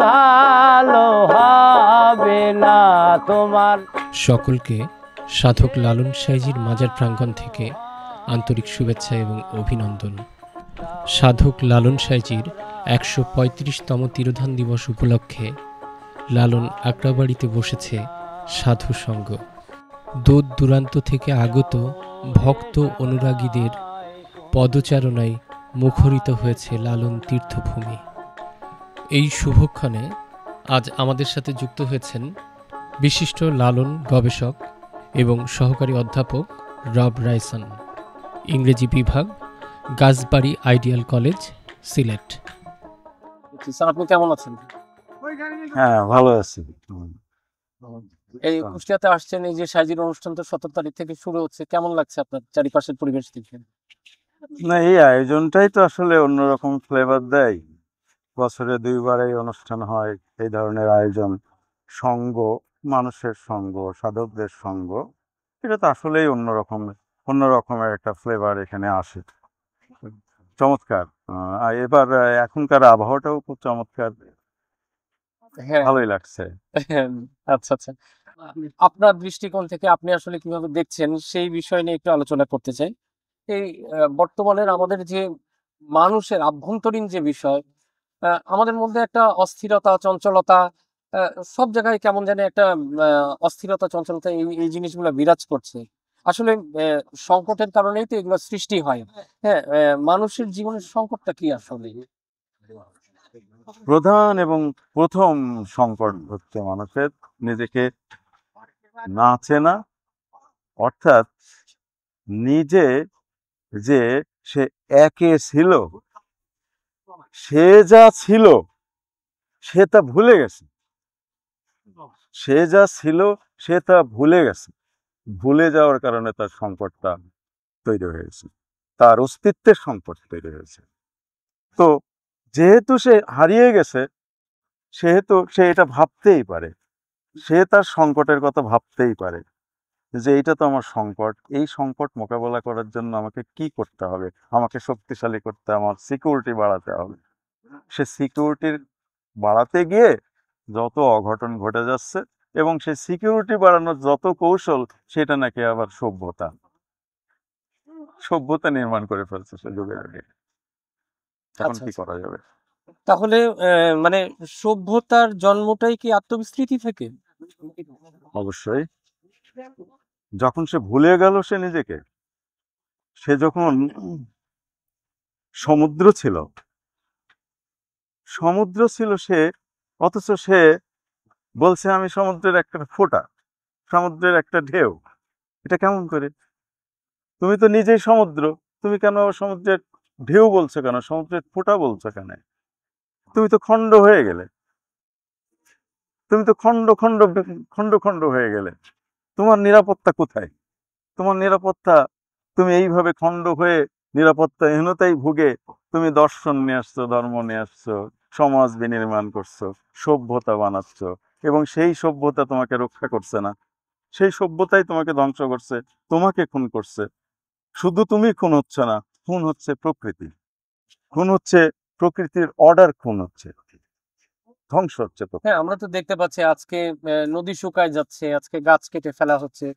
ভালো হবে না তোমার। সকলকে সাধক লালন সাঁইজির মাজার প্রাঙ্গণ থেকে আন্তরিক শুভেচ্ছা এবং অভিনন্দন। সাধক লালন সাঁইজির ১৩৫তম তিরোধান দিবস উপলক্ষে লালন আকড়াবাড়িতে বসেছে সাধু সঙ্গ। দূর দূরান্ত থেকে আগত ভক্ত অনুরাগীদের পদচারণায় মুখরিত হয়েছে লালন তীর্থভূমি। এই শুভক্ষণে আজ আমাদের সাথে যুক্ত হয়েছেন বিশিষ্ট লালন গবেষক এবং সহকারী অধ্যাপক রব রায়সন, ইংরেজি বিভাগ, Gachbari ideal college, Sylhet. Sir, আপনি কেমন আছেন? হ্যাঁ, ভালো আছি। এই কুষ্টিয়াতে আসছেন, এই যে সাঁইজির অনুষ্ঠান তো 17 তারিখ থেকে শুরু হচ্ছে, কেমন লাগছে আপনার চারিপাশের পরিবেশ দেখে? না, এই আয়োজনটাই তো আসলে অন্যরকম ফ্লেভার দেয়। বছরে 2বার এই অনুষ্ঠান হয়, এই ধরনের আয়োজন, সঙ্গ, মানুষের সঙ্গ, সাধকদের সঙ্গ, এটা তো আসলেই অন্যরকমের একটা ফ্লেভার এখানে আসে। চমৎকার। আর এবার এখনকার আবহাওয়াটাও খুব চমৎকার, হ্যাঁ, ভালোই লাগছে। আচ্ছা আচ্ছা। আপনার দৃষ্টিকোণ থেকে আপনি আসলে কিভাবে দেখছেন সেই বিষয় নিয়ে একটু আলোচনা করতে চাই। এই বর্তমানের আমাদের যে মানুষের আভ্যন্তরীণ যে বিষয়, আমাদের মধ্যে একটা অস্থিরতা, চঞ্চলতা, সব জায়গায় কেমন জানি একটা অস্থিরতা, চঞ্চলতা, এই জিনিসগুলো বিরাজ করছে। আসলে সংকটের কারণেই তো এগুলো সৃষ্টি হয়। হ্যাঁ, মানুষের জীবনের সংকটটা কি আসলে? প্রধান এবং প্রথম সংকট হচ্ছে মানুষের নিজেকে না চেনা, অর্থাৎ নিজে যে সে একে ছিল, সে যা ছিল সে তা ভুলে গেছে। সে যা ছিল সে তা ভুলে গেছে। ভুলে যাওয়ার কারণে তার সংকটটা তৈরি হয়েছে, তার অস্তিত্বের সংকট তৈরি হয়েছে। তো যেহেতু সে হারিয়ে গেছে, সেহেতু সে এটা ভাবতেই পারে, সে তার সংকটের কথা ভাবতেই পারে যে এইটা তো আমার সংকট, এই সংকট মোকাবেলা করার জন্য আমাকে কি করতে হবে, আমাকে শক্তিশালী করতে, আমার সিকিউরিটি বাড়াতে হবে। সে সিকিউরিটি বাড়াতে গিয়ে যত অঘটন ঘটে যাচ্ছে, এবং সেই সিকিউরিটি বাড়ানোর যত কৌশল, সেটা নাকি আবার সভ্যতা নির্মাণ করে ফেলছে সে যুগে যুগে। এখন আচ্ছা কি আচ্ছা। করা যাবে? তাহলে মানে সভ্যতার জন্মটাই কি আত্মবিস্মৃতি থেকে? অবশ্যই। যখন সে ভুলে গেল সে নিজেকে, সে যখন সমুদ্র ছিল সে, অথচ সে বলছে আমি সমুদ্রের একটা ফোঁটা, সমুদ্রের একটা ঢেউ। এটা কেমন করে? তুমি তো নিজেই সমুদ্র, তুমি কেন সমুদ্রের ঢেউ বলছো, কেন সমুদ্রের ফোঁটা বলছো কেন? তুমি তো খণ্ড হয়ে গেলে, তুমি তো খণ্ড খণ্ড খণ্ড খণ্ড হয়ে গেলে। তোমার নিরাপত্তা কোথায়? তোমার নিরাপত্তা, তুমি এইভাবে খণ্ড হয়ে নিরাপত্তাহীনতায় ভুগে তুমি দর্শন নিয়ে আসছো, ধর্ম নিয়ে আসছো, সমাজ বিনির্মাণ করছো, সভ্যতা বানাচ্ছ, এবং সেই সভ্যতা তোমাকে রক্ষা করছে না। সেই সভ্যতাই তোমাকে ধ্বংস করছে, তোমাকে খুন করছে। শুধু তুমি খুন হচ্ছে না, খুন হচ্ছে প্রকৃতি, খুন হচ্ছে প্রকৃতির অর্ডার, খুন হচ্ছে, ধ্বংস হচ্ছে প্রকৃতি। হ্যাঁ, আমরা তো দেখতে পাচ্ছি আজকে নদী শুকায় যাচ্ছে, আজকে গাছ কেটে ফেলা হচ্ছে।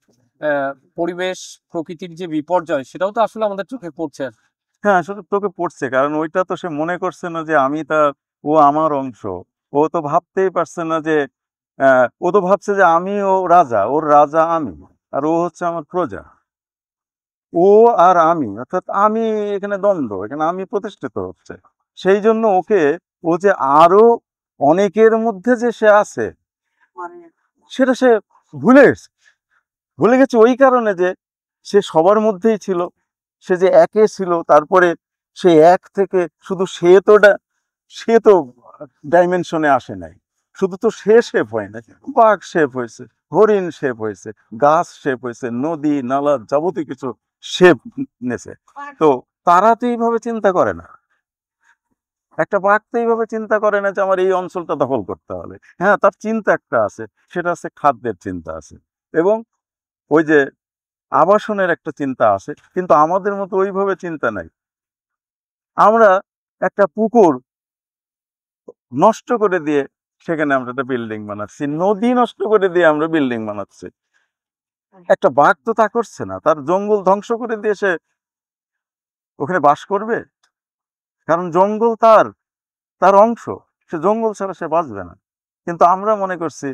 পরিবেশ, প্রকৃতির যে বিপর্যয়, সেটাও তো আসলে আমাদের চোখে পড়ছে। হ্যাঁ, আসলে তোকে পড়ছে, কারণ ওইটা তো সে মনে করছে না যে আমি তার, ও আমার অংশ। ও তো ভাবতেই পারছে না যে ও তো ভাবছে যে আমি ও রাজা, ওর রাজা আমি, আর ও হচ্ছে আমার প্রজা। ও আর আমি, অর্থাৎ আমি, এখানে দ্বন্দ্ব, এখানে আমি প্রতিষ্ঠিত হচ্ছে। সেই জন্য ওকে, ও যে আরো অনেকের মধ্যে যে সে আছে, সেটা সে ভুলে গেছে ওই কারণে যে সে সবার মধ্যেই ছিল, সে যে একে ছিল, তারপরে সে এক থেকে শুধু সে তো ডাইমেনশনে আসে নাই, শুধু তো সে শেপ হয় না, বাঘ শেপ হয়েছে, হরিণ শেপ হয়েছে, গাছ শেপ হয়েছে, নদী নালা যাবতীয় কিছু শেপ নেছে। তো তারা তো এইভাবে চিন্তা করে না, একটা বাঘ তো এইভাবে চিন্তা করে না যে আমার এই অঞ্চলটা দখল করতে হবে। হ্যাঁ, তার চিন্তা একটা আছে, সেটা হচ্ছে খাদ্যের চিন্তা আছে, এবং ওই যে আবাসনের একটা চিন্তা আছে, কিন্তু আমাদের মতো ওইভাবে চিন্তা নাই। আমরা একটা পুকুর নষ্ট করে দিয়ে সেখানে আমরা একটা বিল্ডিং বানাচ্ছি, নদী নষ্ট করে দিয়ে আমরা বিল্ডিং বানাচ্ছি। একটা বাঘ তো তা করছে না, তার জঙ্গল ধ্বংস করে দিয়ে সে ওখানে বাস করবে, কারণ জঙ্গল তার তার অংশ, সে জঙ্গল ছাড়া সে বাঁচবে না। কিন্তু আমরা মনে করছি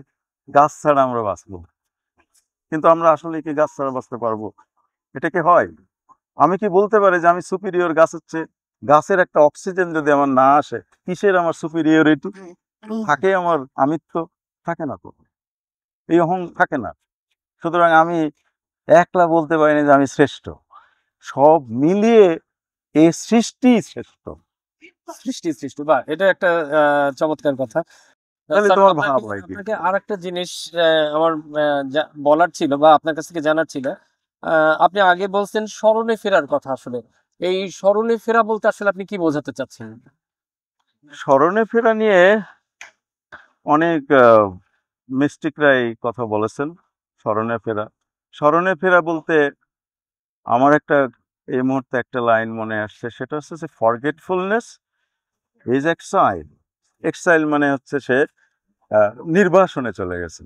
গাছ ছাড়া আমরা বাঁচবো, কিন্তু আমরা আসলে কি গাছ ছাড়া বাঁচতে পারবো? এটা কি হয়? আমি কি বলতে পারি যে আমি সুপিরিয়র গাছের চেয়ে? গাছের একটা অক্সিজেন যদি আমার না আসে, কিসের আমার সুপিরিয়রিটি থাকে? আমার আমিত্ব থাকে না, তো এই অহং থাকে না। সুতরাং আমি একলা বলতে পারি না যে আমি শ্রেষ্ঠ, সব মিলিয়ে এই সৃষ্টি শ্রেষ্ঠ। সৃষ্টি বা এটা একটা চমৎকার কথা। তাহলে স্যার, তোমার আপনাকে ভাব হয় কি? আপনাকে আরেকটা জিনিস আমার বলার ছিল বা আপনার কাছ থেকে জানার ছিল। আপনি আগে বলছেন স্মরণে ফেরার কথা। আসলে এই স্মরণে ফেরা বলতে আসলে আপনি কি বোঝাতে চাচ্ছেন? স্মরণে ফেরা নিয়ে অনেক মিস্টিকরা এই কথা বলেছেন। স্মরণে ফেরা বলতে আমার একটা এই মুহূর্তে একটা লাইন মনে আসছে, সেটা হচ্ছে যে ফরগেটফুলনেস ইজ এক্সাইল। এক্সাইল মানে হচ্ছে সে নির্বাসনে চলে গেছে।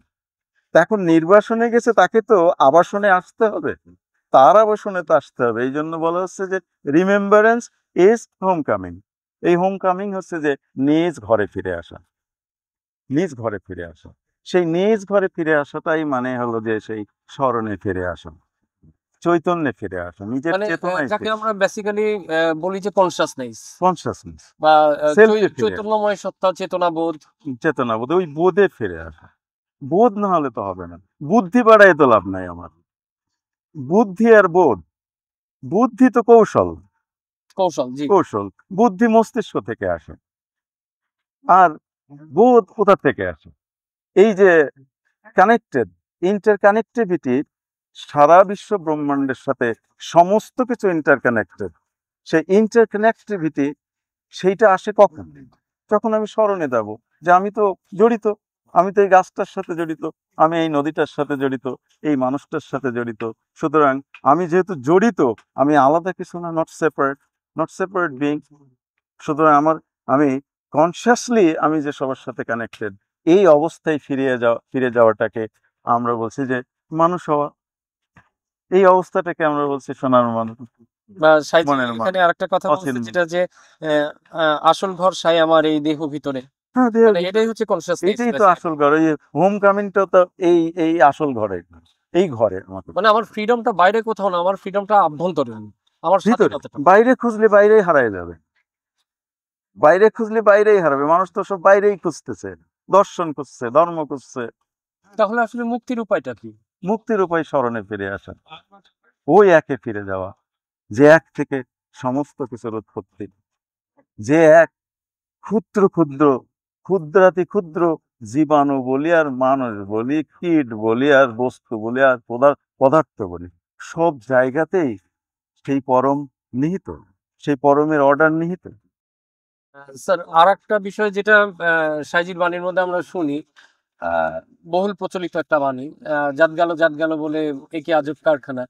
তা এখন নির্বাসনে গেছে, তাকে তো আবাসনে আসতে হবে, তার আবাসনে তো আসতে হবে। এই জন্য বলা হচ্ছে যে রিমেম্বারেন্স ইজ হোম কামিং। এই হোম কামিং হচ্ছে যে নিজ ঘরে ফিরে আসা, নিজ ঘরে ফিরে আসা। সেই নিজ ঘরে ফিরে আসাটাই মানে হলো যে সেই স্মরণে ফিরে আসা, চৈতন্যে ফিরে আসা, নিজের মানে চেতনায় যাকে আমরা বেসিক্যালি বলি যে কনসাসনেস কনসাসনেস, বা সেলফে ফিরে চৈতন্যময় সত্তা, চেতনাবোধ। চেতনা বোধ, ওই বোধে ফিরে আসা। বোধ না হলে তো হবে না, বুদ্ধি বাড়ায় তো লাভ নাই আমার। বুদ্ধি আর বোধ, বুদ্ধি তো কৌশল, কৌশল, জি। কৌশল বুদ্ধি মস্তিষ্ক থেকে আসে, আর বোধ কোথা থেকে আসে? এই যে কানেক্টেড, ইন্টারকানেক্টিভিটি, সারা বিশ্ব ব্রহ্মাণ্ডের সাথে সমস্ত কিছু ইন্টারকানেক্টেড। সেই ইন্টারকানেক্টিভিটি সেইটা আসে কখন? যখন আমি স্মরণে যাব যে আমি তো জড়িত, আমি তো এই গাছটার সাথে জড়িত, আমি এই নদীটার সাথে জড়িত, এই মানুষটার সাথে জড়িত। সুতরাং আমি যেহেতু জড়িত, আমি আলাদা কিছু না, নট সেপারেট বিং। সুতরাং আমি কনসিয়াসলি আমি যে সবার সাথে কানেক্টেড, এই অবস্থায় ফিরে যাওয়াটাকে আমরা বলছি যে মানুষ হওয়া। এই অবস্থাটাকে আমরা বলছি সোনার মানুষ, সাইজি মনের এখানে মানুষ, আরেকটা কথা বলছে, অচিন। যেটা যে আসল ঘর সাই আমার এই দেহ ভিতরে। হ্যাঁ, মানে এটাই হচ্ছে কনসাসনেস। এইটাই তো আসল ঘর। ওই হোম কামিংটা তো এই আসল ঘরে, এই ঘরে আমাকে মানে আমার ফ্রিডমটা বাইরে কোথাও না, আমার ফ্রিডমটা আভ্যন্তরীণ, আমার ভিতরে। স্বাধীনতাটা। বাইরে খুঁজলে বাইরেই হারায় যাবে, বাইরে খুঁজলে বাইরেই হারাবে। মানুষ তো সব বাইরেই খুঁজতেছে, দর্শন খুঁজছে, ধর্ম খুঁজছে। তাহলে আসলে মুক্তির উপায়টা কি? মুক্তির উপায় স্মরণে ফিরে আসা, ওই একে ফিরে যাওয়া, যে এক থেকে সমস্ত কিছুর উৎপত্তি, যে এক ক্ষুদ্র ক্ষুদ্র ক্ষুদ্রাতি ক্ষুদ্র জীবাণু বলি আর মানুষ বলি, কীট বলি আর বস্তু বলি আর পদার্থ বলি, সব জায়গাতেই সেই পরম নিহিত, সেই পরমের অর্ডার নিহিত। স্যার, আর একটা বিষয় যেটা সাইজির বাণীর মধ্যে আমরা শুনি, আহ, বহুল প্রচলিত একটা বাণী, জাত গেল বলে একে আজব কারখানা।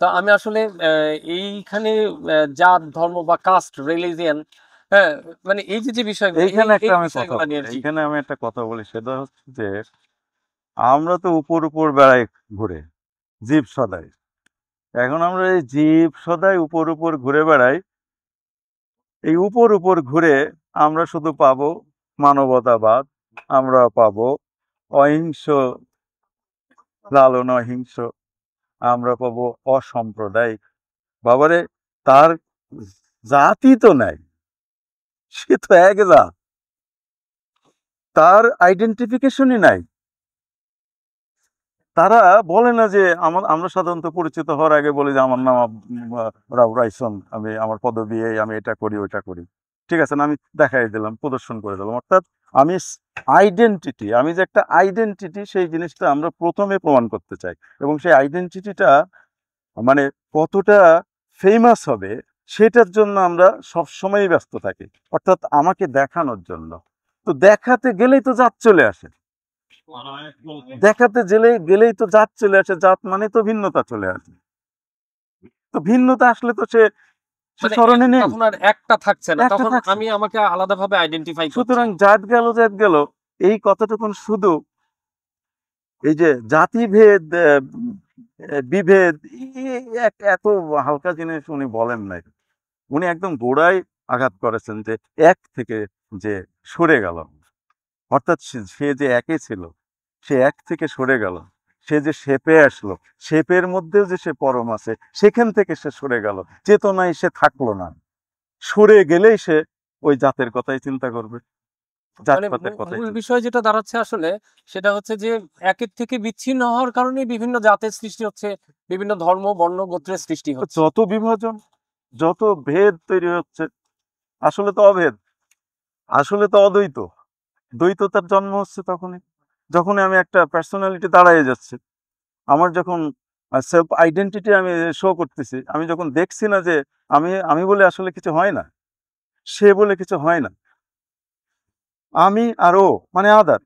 তো আমি আসলে এইখানে জাত, ধর্ম বা কাস্ট, রিলিজিয়ান, হ্যাঁ, মানে এই যে যে বিষয়গুলো, এইখানে এই আমি কথা বিষয়গুলো বলি, নিয়ে আর কি। এইখানে আমি একটা কথা বলি, সেটা হচ্ছে যে আমরা তো উপর বেড়াই ঘুরে, জীব সদাই। এখন আমরা এই জীব সদাই উপর ঘুরে বেড়াই। এই উপর ঘুরে আমরা শুধু পাবো মানবতাবাদ, আমরা পাবো অহিংস লালন অহিংস, আমরা পাবো অসাম্প্রদায়িক। বাবারে, তার জাতি তো নাই, সে তো এক জাত, তার আইডেন্টিফিকেশনই নাই। তারা বলে না যে আমরা সাধারণত পরিচিত হওয়ার আগে বলি যে আমার নাম রাও রাইসন, আমি আমার পদবি এই, আমি এটা করি ওইটা করি। ঠিক আছে না, আমি দেখাই দিলাম, প্রদর্শন করে দিলাম। অর্থাৎ আমি আইডেন্টিটি, আমি যে একটা আইডেন্টিটি, সেই জিনিসটা আমরা প্রথমে প্রমাণ করতে চাই। এবং সেই আইডেন্টিটিটা মানে কতটা ফেমাস হবে সেটার জন্য আমরা সবসময়ই ব্যস্ত থাকি, অর্থাৎ আমাকে দেখানোর জন্য। তো দেখাতে গেলেই তো জাত চলে আসে, দেখাতে গেলেই তো জাত চলে আসে, জাত মানে তো ভিন্নতা চলে আসে। তো ভিন্নতা আসলে তো সে মানে স্মরণে নেই, তখন আর একটা থাকছে না, একটা তখন থাকছে। আমি আমাকে আলাদাভাবে আইডেন্টিফাই করছি। সুতরাং জাত গেল এই কথাটুকুন শুধু এই যে জাতিভেদ বিভেদ এত হালকা জিনিস উনি বলেন নাই। উনি একদম গোড়ায় আঘাত করেছেন যে এক থেকে যে সরে গেল, অর্থাৎ সে যে একে ছিল সে এক থেকে সরে গেল, সে যে শেপে আসলো, শেপের মধ্যেও যে সে পরম আছে, সেখান থেকে সে সরে গেল, চেতনায় সে থাকলো না। সরে গেলেই সে ওই জাতের কথাই চিন্তা করবে, মানে জাতপাতের কথাই মূল বিষয় যেটা দাঁড়াচ্ছে আসলে সেটা হচ্ছে যে একের থেকে বিচ্ছিন্ন হওয়ার কারণে বিভিন্ন জাতের সৃষ্টি হচ্ছে, বিভিন্ন ধর্ম বর্ণ গোত্রের সৃষ্টি হচ্ছে। যত বিভাজন, যত ভেদ তৈরি হচ্ছে, আসলে তো অভেদ, আসলে তো অদ্বৈত। দ্বৈততার জন্ম হচ্ছে যখনই আমি একটা পার্সোনালিটি দাঁড়ায় যাচ্ছে, আমার যখন সেলফ আইডেন্টিটি আমি শো করতেছি, আমি যখন দেখছি না যে আমি আমি বলে আসলে কিছু হয় না, সে বলে কিছু হয় না, আমি আর ও মানে আদার,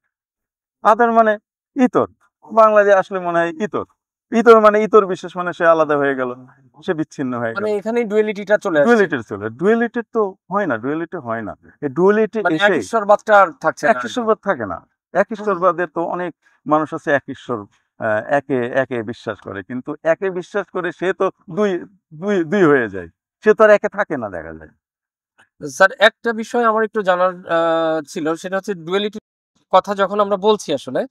আদার মানে ইতর, বাংলায় আসলে মনে হয় ইতর, ইতর মানে ইতর বিশেষ, মানে সে আলাদা হয়ে গেল, সে বিচ্ছিন্ন হয়ে গেল, মানে এখানেই ডুয়ালিটিটা চলে আসছে। ডুয়ালিটির চলে, ডুয়ালিটির তো হয় না, ডুয়ালিটি হয় না, এই ডুয়ালিটি মানে এক এসে ঈশ্বরবাদটা আর থাকছে না এক ঈশ্বরবাদ থাকে না। এক ঈশ্বরবাদের তো অনেক মানুষ আছে, এক ঈশ্বর একে একে বিশ্বাস করে, কিন্তু একে বিশ্বাস করে সে তো দুই দুই দুই হয়ে যায়, সে তো আর একে থাকে না, দেখা যায়। স্যার একটা বিষয় আমার একটু জানার ছিল, সেটা হচ্ছে ডুয়ালিটি কথা যখন আমরা বলছি আসলে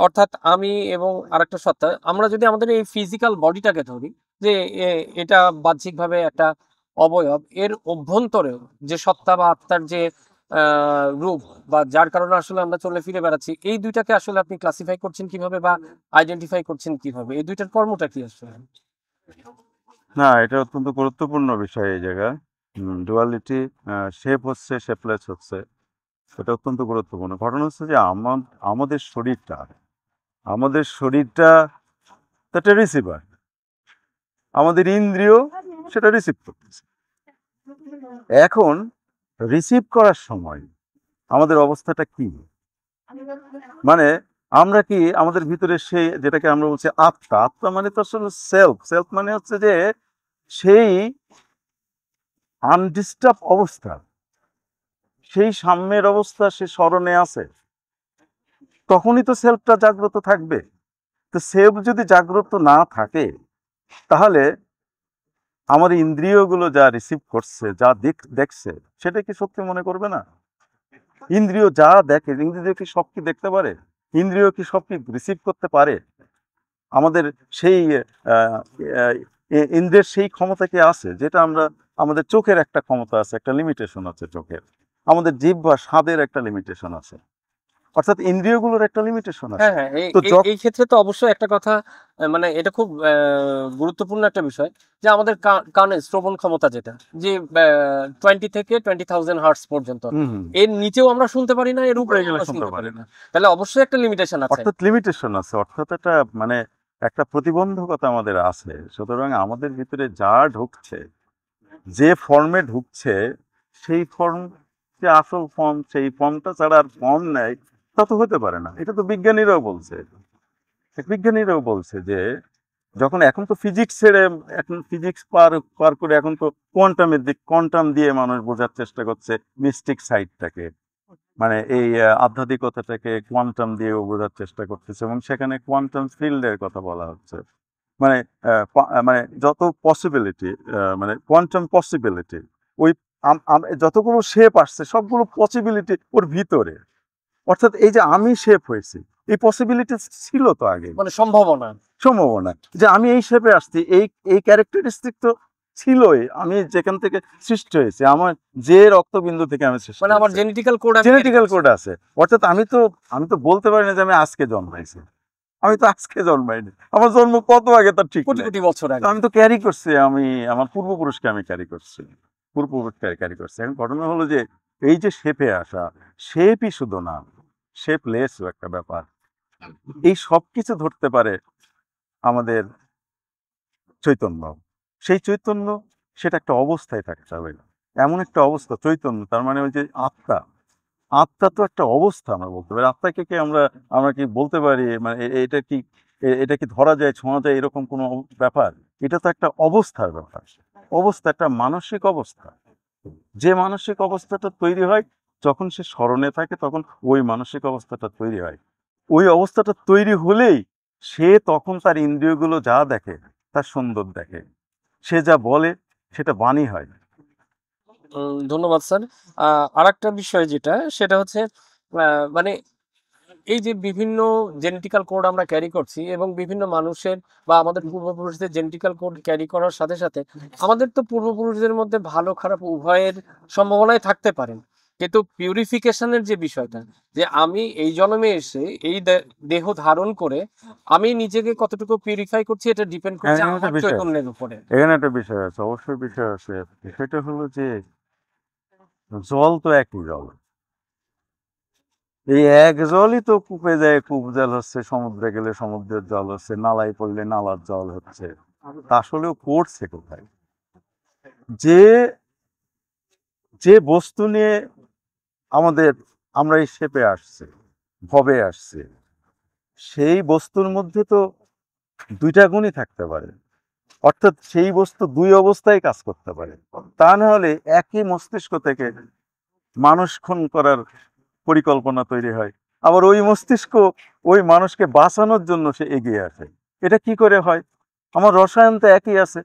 অর্থাৎ আমি এবং আরেকটা সত্তা, আমরা যদি আমাদের এই ফিজিক্যাল বডিটাকে ধরি যে এটা বাহ্যিকভাবে একটা অবয়ব, এর অভ্যন্তরেও যে সত্তা বা আত্মার যে রূপ বা যার কারণে আসলে আমরা চলে ফিরে বেড়াচ্ছি, এই দুইটাকে আসলে আপনি ক্লাসিফাই করছেন কিভাবে বা আইডেন্টিফাই করছেন কিভাবে, এই দুইটার কর্মটা কি আসলে? না, এটা অত্যন্ত গুরুত্বপূর্ণ বিষয় এই জায়গায়। ডুয়ালিটি, শেপ হচ্ছে, শেপলেস হচ্ছে, এটা অত্যন্ত গুরুত্বপূর্ণ। ঘটনা হচ্ছে যে আমাদের শরীরটা একটা রিসিভার, আমাদের ইন্দ্রিয় সেটা রিসিভ করতেছে। এখন রিসিভ করার সময় আমাদের অবস্থাটা কি, মানে আমরা কি আমাদের ভিতরে সেই যেটাকে আমরা বলছি আত্মা, আত্মা মানে তো আসলে সেলফ, সেলফ মানে হচ্ছে যে সেই আনডিস্টার্ব অবস্থা, সেই সাম্যের অবস্থা, সে স্মরণে আছে, তখনই তো সেলফটা জাগ্রত থাকবে। তো সেলফ যদি জাগ্রত না থাকে, তাহলে আমার ইন্দ্রিয়গুলো যা রিসিভ করছে, যা দেখছে, সেটা কি সত্যি মনে করবে না? ইন্দ্রিয় যা দেখে, ইন্দ্রিয় কি সব কি দেখতে পারে? ইন্দ্রিয় কি সব কি রিসিভ করতে পারে? আমাদের সেই ইন্দ্রিয়ের সেই ক্ষমতা কি আছে, যেটা আমরা, আমাদের চোখের একটা ক্ষমতা আছে, একটা লিমিটেশন আছে চোখের, আমাদের জিহ্বা স্বাদের একটা লিমিটেশন আছে, অর্থাৎ ইন্দ্রিয়গুলোর একটা লিমিটেশন আছে। হ্যাঁ হ্যাঁ, তো এই ক্ষেত্রে তো অবশ্যই একটা কথা, মানে এটা খুব গুরুত্বপূর্ণ একটা বিষয় যে আমাদের কানে শ্রবণ ক্ষমতা যেটা, যে 20 থেকে 20,000 হার্টস পর্যন্ত, এর নিচেও আমরা শুনতে পারি না, এর উপরে গেলে আমরা শুনতে শুনতে পারি পারি না, না। তাহলে অবশ্যই একটা লিমিটেশন আছে। অর্থাৎ লিমিটেশন আছে, অর্থাৎ একটা মানে একটা প্রতিবন্ধকতা আমাদের আছে। সুতরাং আমাদের ভিতরে যা ঢুকছে, যে ফর্মে ঢুকছে, সেই ফর্ম, যে আসল ফর্ম, সেই ফর্মটা ছাড়া আর ফর্ম নেই, তা তো হতে পারে না। এটা তো বিজ্ঞানীরাও বলছে যে যখন, এখন তো ফিজিক্স ছেড়ে, এখন ফিজিক্স পার করে এখন তো কোয়ান্টাম দিয়ে মানুষ বোঝার চেষ্টা করছে মিস্টিক সাইডটাকে, মানে এই আধ্যাত্মিকতাটাকে কোয়ান্টাম দিয়েও বোঝার চেষ্টা করতেছে, এবং সেখানে কোয়ান্টাম ফিল্ডের কথা বলা হচ্ছে। মানে মানে যত পসিবিলিটি, মানে কোয়ান্টাম পসিবিলিটি, ওই যতগুলো শেপ আসছে সবগুলো পসিবিলিটি ওর ভিতরে, অর্থাৎ এই যে আমি শেপ হয়েছি, এই পসিবিলিটি ছিল তো আগে, মানে সম্ভাবনা যে আমি এই শেপে আসছি, এই ক্যারেক্টারিস্টিক তো ছিলই, আমি যেখান থেকে সৃষ্টি হয়েছে, আমার যে রক্তবিন্দু থেকে আমি সৃষ্টি, মানে আমার জেনেটিক্যাল কোড আছে, অর্থাৎ আমি তো বলতে পারি না যে আমি আজকে জন্মাইছি, আমি তো আজকে জন্মাইনি, আমার জন্ম কত আগে তার ঠিক কোটি নেই। কোটি বছর আগে। আমি তো ক্যারি করছি, আমি আমার পূর্বপুরুষকে আমি ক্যারি করছি, এখন ঘটনা হলো যে এই যে শেপে আসা, শেপই শুধু না, শেপলেসও একটা ব্যাপার। এই সব কিছু ধরতে পারে আমাদের চৈতন্য, সেই চৈতন্য, সেটা একটা অবস্থায় থাকতে হবে, এমন একটা অবস্থা চৈতন্য, তার মানে ওই যে আত্মা তো একটা অবস্থা, আমরা বলতে পারি। আত্মাকে কি আমরা কি বলতে পারি, মানে এটা কি ধরা যায়, ছোঁয়া যায়, এরকম কোনো ব্যাপার? এটা তো একটা অবস্থার ব্যাপার, অবস্থা, একটা মানসিক অবস্থা। যে মানসিক অবস্থাটা তৈরি হয় যখন সে স্মরণে থাকে তখন ওই মানসিক অবস্থাটা তৈরি হয়। ওই অবস্থাটা তৈরি হলেই সে তখন তার ইন্দ্রিয়গুলো যা দেখে তার সুন্দর দেখে, সে যা বলে সেটা বাণী হয়। ধন্যবাদ স্যার। আরেকটা বিষয় যেটা সেটা হচ্ছে মানে এই যে বিভিন্ন জেনেটিক্যাল কোড আমরা ক্যারি করছি এবং বিভিন্ন মানুষের বা আমাদের পূর্বপুরুষদের জেনেটিক্যাল কোড ক্যারি করার সাথে সাথে আমাদের তো পূর্বপুরুষদের মধ্যে ভালো খারাপ উভয়ের সম্ভাবনাই থাকতে পারে, কিন্তু পিউরিফিকেশনের যে বিষয়টা, যে আমি এই জন্মে এসে এই দেহ ধারণ করে আমি নিজেকে কতটুকু পিউরিফাই করছি, এটা ডিপেন্ড করছে এখানে একটা আমার বিষয় আছে, চৈতন্যের উপরে। এখানে একটা বিষয় আছে, অবশ্যই বিষয় আছে। সেটা হলো যে জল তো একই জল, এই এক জলই তো কূপে যায় কূপ জল হচ্ছে, সমুদ্রে গেলে সমুদ্রের জল হচ্ছে, নালায় পড়লে নালার জল হচ্ছে। তা আসলেও পড়ছে কোথায়? যে যে বস্তু নিয়ে আমাদের আমরা এই শেপে আসছে, ভবে আসছে, সেই বস্তুর মধ্যে তো দুইটা গুণই থাকতে পারে, অর্থাৎ সেই বস্তু দুই অবস্থায় কাজ করতে পারে। তা না হলে একই মস্তিষ্ক থেকে মানুষ খুন করার পরিকল্পনা তৈরি হয়, আবার ওই মস্তিষ্ক ওই মানুষকে বাঁচানোর জন্য সে এগিয়ে আসে। এটা কি করে হয়? আমার রসায়ন তো একই আছে,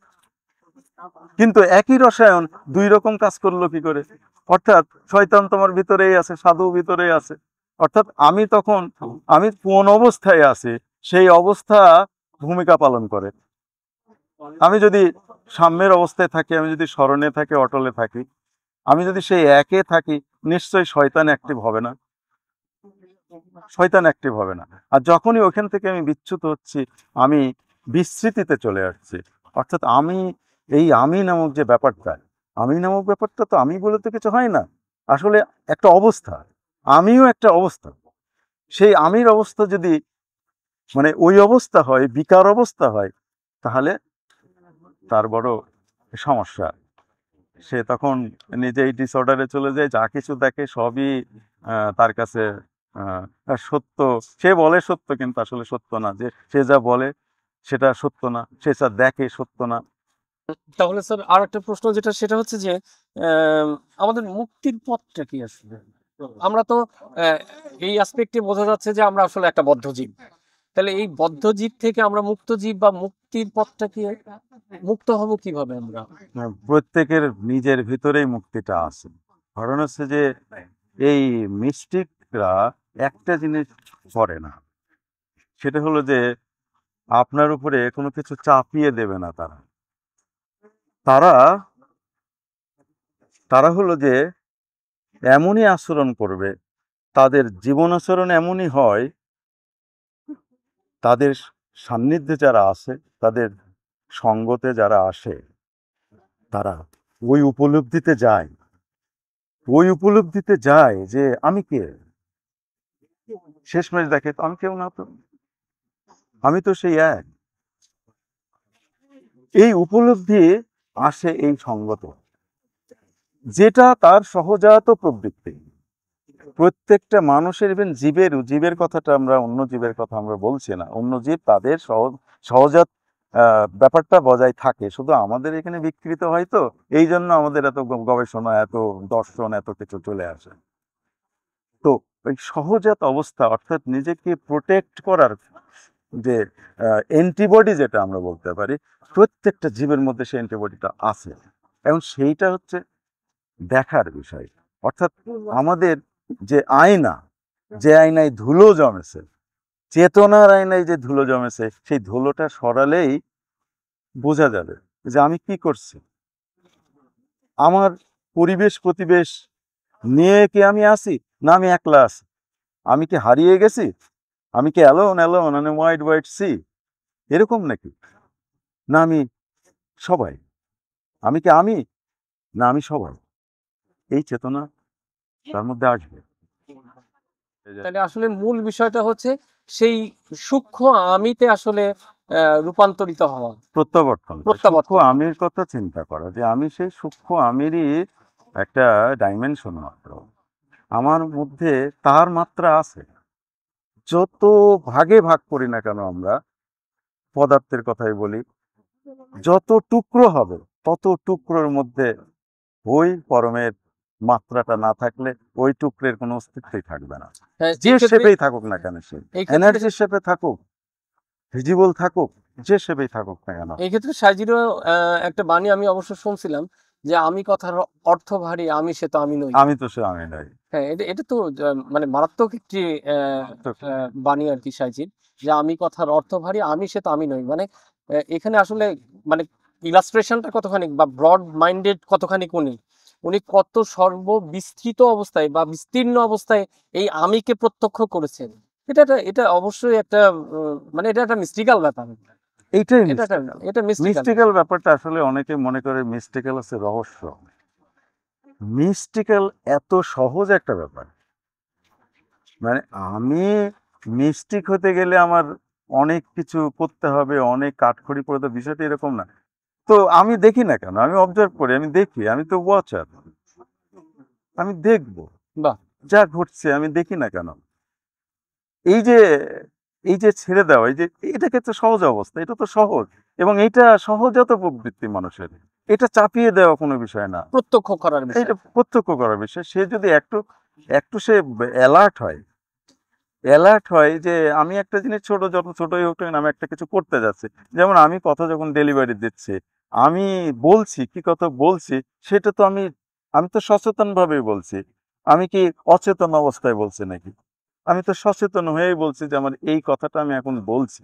কিন্তু একই রসায়ন দুই রকম কাজ করলো কি করে? অর্থাৎ শয়তান তোমার ভিতরেই আছে, সাধু ভিতরেই আছে। অর্থাৎ আমি কোন অবস্থায় আছি সেই অবস্থা ভূমিকা পালন করে। আমি যদি সাম্যের অবস্থায় থাকি, আমি যদি স্মরণে থাকি, অটলে থাকি, আমি যদি সেই একে থাকি, নিশ্চয়ই শয়তান অ্যাক্টিভ হবে না, শয়তান অ্যাক্টিভ হবে না। আর যখনই ওখান থেকে আমি বিচ্যুত হচ্ছি, আমি বিস্মৃতিতে চলে আসছি। অর্থাৎ আমি নামক যে ব্যাপারটা, আমি নামক ব্যাপারটা তো আমি বলে তো কিছু হয় না, আসলে একটা অবস্থা, আমিও একটা অবস্থা। সেই আমির অবস্থা যদি মানে ওই অবস্থা হয়, বিকার অবস্থা হয়, তাহলে তার বড় সমস্যা। সে তখন নিজেই ডিসঅর্ডারে চলে যায়, যা কিছু দেখে সবই তার কাছে সত্য। সে বলে সত্য, কিন্তু আসলে সত্য না। যে সে যা বলে সেটা সত্য না, সে যা দেখে সত্য না। তাহলে স্যার আর একটা প্রশ্ন যেটা সেটা হচ্ছে যে আমাদের মুক্তির পথটা কি আসলে? আমরা তো আহ, এই অ্যাসপেক্টে বোঝা যাচ্ছে যে আমরা আসলে একটা বদ্ধ জীব। তাহলে এই বদ্ধ জীব থেকে আমরা মুক্ত জীব বা মুক্তির পথটা কি, মুক্ত হব কিভাবে আমরা? প্রত্যেকের নিজের ভিতরেই মুক্তিটা আছে। কারণ হচ্ছে যে এই মিস্টিকরা একটা জিনিস করে না, সেটা হলো যে আপনার উপরে কোনো কিছু চাপিয়ে দেবে না। তারা তারা হলো যে এমনই আচরণ করবে, তাদের জীবন আচরণ এমনই হয়, তাদের সান্নিধ্যে যারা আছে, তাদের সঙ্গতে যারা আসে, তারা ওই উপলব্ধিতে যায়, যে আমি কে। শেষমেশ দেখে তো আমি কেউ না, তো আমি তো সেই এক। এই উপলব্ধি আসে এই সঙ্গতে, যেটা তার সহজাত প্রবৃত্তি। প্রত্যেকটা মানুষের, ইভেন জীবের কথাটা আমরা, অন্য জীবের কথা আমরা বলছি না, অন্য জীব তাদের সহজাত ব্যাপারটা বজায় থাকে, শুধু আমাদের এখানে বিকৃত হয়। তো এই জন্য আমাদের এত গবেষণা, এত দর্শন, এত কিছু চলে আসে। তো ওই সহজাত অবস্থা, অর্থাৎ নিজেকে প্রোটেক্ট করার যে অ্যান্টিবডি, যেটা আমরা বলতে পারি, প্রত্যেকটা জীবের মধ্যে সেই অ্যান্টিবডিটা আছে। এখন সেইটা হচ্ছে দেখার বিষয়। অর্থাৎ আমাদের যে আয়না, যে আয়নায় ধুলো জমেছে, চেতনার আয়নায় যে ধুলো জমেছে, সেই ধুলোটা সরালেই বোঝা যাবে যে আমি কি করছি। আমার পরিবেশ প্রতিবেশ নিয়ে কি আমি আছি, না আমি একলা আছি? আমি কি হারিয়ে গেছি? আমি কি অ্যালোন মানে ওয়াইড সি, এরকম নাকি? না আমি সবাই? আমি না আমি সবাই? এই চেতনা তার মধ্যে আসবে। তাহলে আসলে মূল বিষয়টা হচ্ছে সেই সূক্ষ্ম আমিতে আসলে রূপান্তরিত হওয়া, প্রত্যাবর্তন, সূক্ষ্ম প্রত্যাবর্তন। আমির কথা চিন্তা করা, যে আমি সেই সূক্ষ্ম আমিরই একটা ডাইমেনশন মাত্র। আমার মধ্যে তার মাত্রা আছে। যত ভাগে ভাগ করি না কেন আমরা, পদার্থের কথাই বলি, যত টুকরো হবে তত টুকরোর মধ্যে ওই পরমের মাত্রাটা না থাকলে ওই টুকরের কোনো অস্তিত্বই থাকবে না। হ্যাঁ, যে এই ক্ষেত্রে শেপেই থাকুক না কেন, সে এই ক্ষেত্রে এনার্জি শেপে থাকুক, ভিজিবল থাকুক, যে শেপেই থাকুক না কেন। এই ক্ষেত্রে সাইজিরও একটা বাণী আমি অবশ্য শুনছিলাম যে আমি কথার অর্থ ভারী, আমি সে তো আমি নই। আমি তো সে আমি নাই। হ্যাঁ, এটা এটা তো মানে মারাত্মক একটি বাণী আর কি সাইজির, যে আমি কথার অর্থ ভারী, আমি সে তো আমি নই। মানে এখানে আসলে মানে ইলাস্ট্রেশনটা কতখানি বা ব্রড মাইন্ডেড কতখানি উনি উনি কত সর্ববিস্তৃত অবস্থায় বা বিস্তীর্ণ অবস্থায় এই আমিকে প্রত্যক্ষ করেছেন। এটা অবশ্যই একটা মানে এটা একটা মিস্টিক্যাল ব্যাপার। এইটাই এটা একটা এটা মিস্টিক্যাল। মিস্টিক্যাল ব্যাপারটা। আসলে অনেকে মনে করে মিস্টিক্যাল আছে রহস্য। মিস্টিক্যাল এত সহজ একটা ব্যাপার, মানে আমি মিস্টিক হতে গেলে আমার অনেক কিছু করতে হবে, অনেক কাঠখড়ি পড়তে, বিষয়টা এরকম না। তো আমি দেখি না কেন, আমি অবজার্ভ করি, আমি দেখি, আমি তো ওয়াচার, আমি দেখবো বাহ, যা ঘটছে, আমি দেখি না কেন। এই যে এই যে ছেড়ে দেওয়া, এই যে এটাকে তো সহজ অবস্থা, এটা তো সহজ, এবং এইটা সহজাত প্রবৃত্তি মানুষের, এটা চাপিয়ে দেওয়া কোনো বিষয় না, প্রত্যক্ষ করার বিষয়। এটা প্রত্যক্ষ করার বিষয়। সে যদি একটু একটু সে অ্যালার্ট হয় যে আমি একটা জিনিস, ছোট যত ছোটই হোক না কেন, আমি একটা কিছু করতে যাচ্ছি। যেমন আমি কথা যখন ডেলিভারি দিচ্ছি, আমি বলছি কি কথা বলছি, সেটা তো আমি তো সচেতন ভাবেই বলছি। আমি কি অচেতন অবস্থায় বলছি নাকি? আমি তো সচেতন হয়েই বলছি যে আমার এই কথাটা আমি এখন বলছি,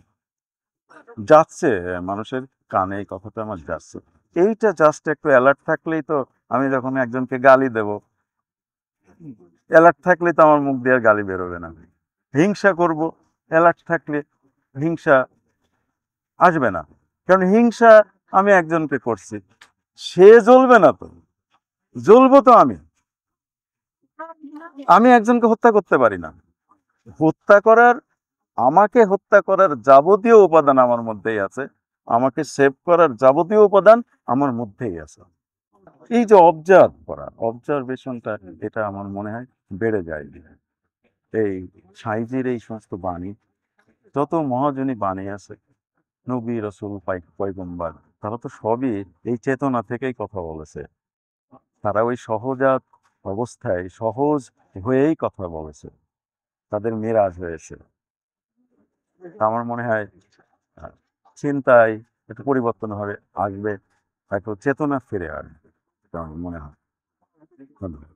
যাচ্ছে মানুষের কানে, এই কথাটা আমার যাচ্ছে। এইটা জাস্ট একটু অ্যালার্ট থাকলেই তো, আমি যখন একজনকে গালি দেব, অ্যালার্ট থাকলেই তো আমার মুখ দিয়ে আর গালি বেরোবে না। হিংসা করব, অ্যালার্ট থাকলে হিংসা আসবে না, কারণ হিংসা আমি একজনকে করছি, সে জ্বলবে না, তো জ্বলবো তো আমি। আমি একজনকে হত্যা করতে পারি না। আমাকে হত্যা করার যাবতীয় উপাদান আমার মধ্যেই আছে, আমাকে সেভ করার যাবতীয় উপাদান আমার মধ্যেই আছে। এই যে অবজারভেশনটা, এটা আমার মনে হয় বেড়ে যায়। এই সাইজির এই সমস্ত বাণী, যত মহাজনী বাণী আছে, নবী রসুল পয়গম্বর, তারা তো সবই এই চেতনা থেকেই কথা বলেছে। তারা ওই সহজাত অবস্থায় সহজ হয়েই কথা বলেছে, তাদের মেরাজ হয়েছে। তা আমার মনে হয় চিন্তায় একটু পরিবর্তন আসবে, হয়তো চেতনা ফিরে আসবে, এটা আমার মনে হয়। ধন্যবাদ।